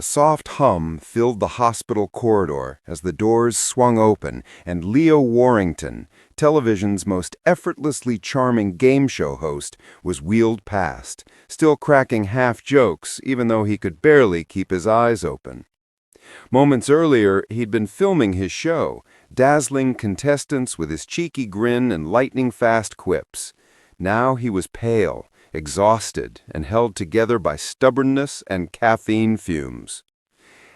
A soft hum filled the hospital corridor as the doors swung open and Leo Warrington, television's most effortlessly charming game show host, was wheeled past, still cracking half jokes even though he could barely keep his eyes open. Moments earlier, he'd been filming his show, dazzling contestants with his cheeky grin and lightning-fast quips. Now he was pale, exhausted, and held together by stubbornness and caffeine fumes.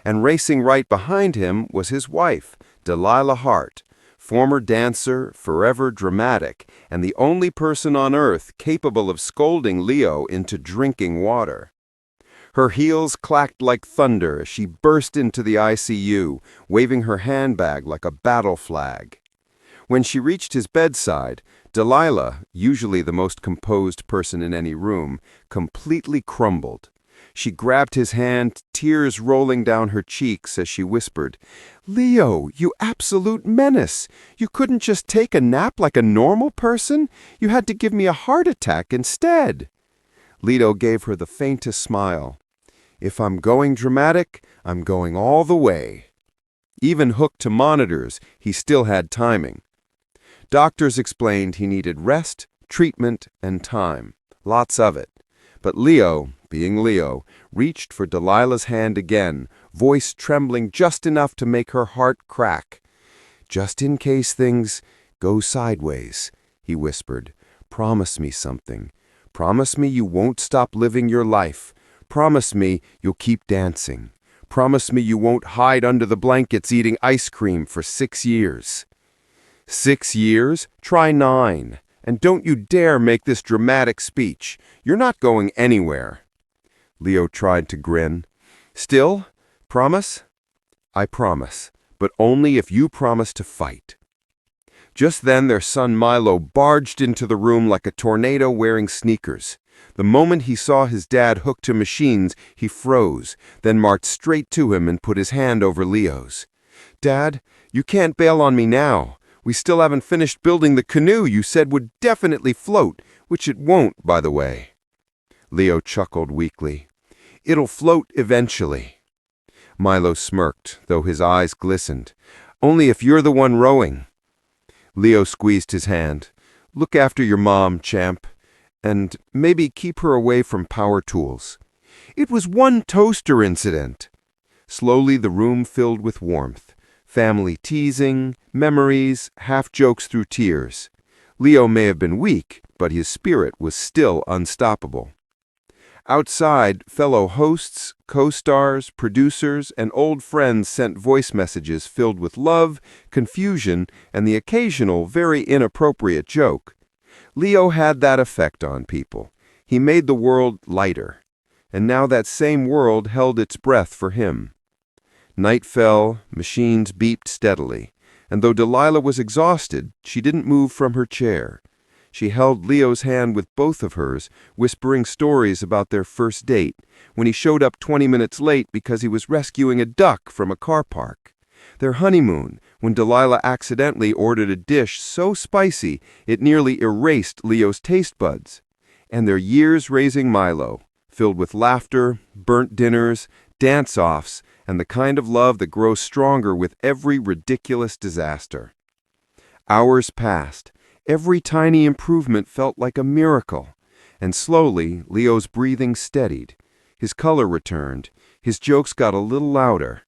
And racing right behind him was his wife, Delilah Hart, former dancer, forever dramatic, and the only person on earth capable of scolding Leo into drinking water. Her heels clacked like thunder as she burst into the ICU, waving her handbag like a battle flag. When she reached his bedside, Delilah, usually the most composed person in any room, completely crumbled. She grabbed his hand, tears rolling down her cheeks as she whispered, "Leo, you absolute menace! You couldn't just take a nap like a normal person? You had to give me a heart attack instead." Leo gave her the faintest smile. "If I'm going dramatic, I'm going all the way." Even hooked to monitors, he still had timing. Doctors explained he needed rest, treatment, and time. Lots of it. But Leo, being Leo, reached for Delilah's hand again, voice trembling just enough to make her heart crack. "Just in case things go sideways," he whispered. "Promise me something. Promise me you won't stop living your life. Promise me you'll keep dancing. Promise me you won't hide under the blankets eating ice cream for 6 years." 6 years? Try 9. And don't you dare make this dramatic speech. You're not going anywhere. Leo tried to grin. "Still? Promise?" "I promise, but only if you promise to fight." Just then their son Milo barged into the room like a tornado wearing sneakers. The moment he saw his dad hooked to machines, he froze, then marched straight to him and put his hand over Leo's. "Dad, you can't bail on me now. We still haven't finished building the canoe you said would definitely float, which it won't, by the way." Leo chuckled weakly. "It'll float eventually." Milo smirked, though his eyes glistened. "Only if you're the one rowing." Leo squeezed his hand. "Look after your mom, champ. And maybe keep her away from power tools." "It was one toaster incident." Slowly the room filled with warmth. Family teasing, memories, half-jokes through tears. Leo may have been weak, but his spirit was still unstoppable. Outside, fellow hosts, co-stars, producers, and old friends sent voice messages filled with love, confusion, and the occasional, very inappropriate joke. Leo had that effect on people. He made the world lighter. And now that same world held its breath for him. Night fell, machines beeped steadily, and though Delilah was exhausted, she didn't move from her chair. She held Leo's hand with both of hers, whispering stories about their first date, when he showed up 20 minutes late because he was rescuing a duck from a car park. Their honeymoon, when Delilah accidentally ordered a dish so spicy it nearly erased Leo's taste buds. And their years raising Milo, filled with laughter, burnt dinners, dance-offs, and the kind of love that grows stronger with every ridiculous disaster. Hours passed. Every tiny improvement felt like a miracle. And slowly, Leo's breathing steadied. His color returned. His jokes got a little louder.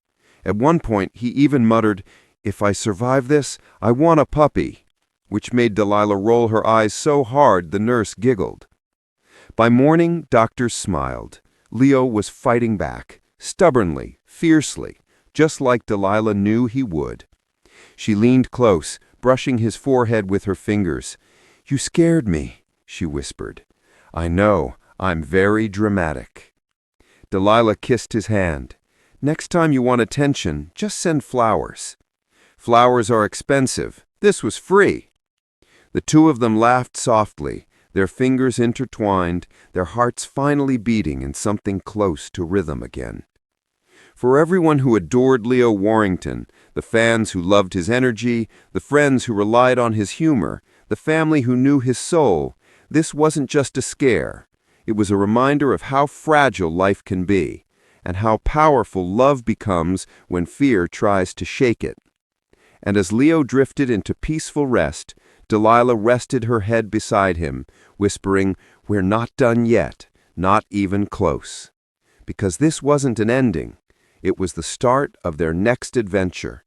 At one point, he even muttered, "If I survive this, I want a puppy," which made Delilah roll her eyes so hard the nurse giggled. By morning, doctors smiled. Leo was fighting back, stubbornly, fiercely, just like Delilah knew he would. She leaned close, brushing his forehead with her fingers. "You scared me," she whispered. "I know, I'm very dramatic." Delilah kissed his hand. "Next time you want attention, just send flowers." "Flowers are expensive. This was free." The two of them laughed softly, their fingers intertwined, their hearts finally beating in something close to rhythm again. For everyone who adored Leo Warrington, the fans who loved his energy, the friends who relied on his humor, the family who knew his soul, this wasn't just a scare. It was a reminder of how fragile life can be, and how powerful love becomes when fear tries to shake it. And as Leo drifted into peaceful rest, Delilah rested her head beside him, whispering, "We're not done yet, not even close." Because this wasn't an ending. It was the start of their next adventure,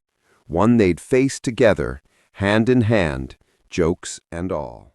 one they'd face together, hand in hand, jokes and all.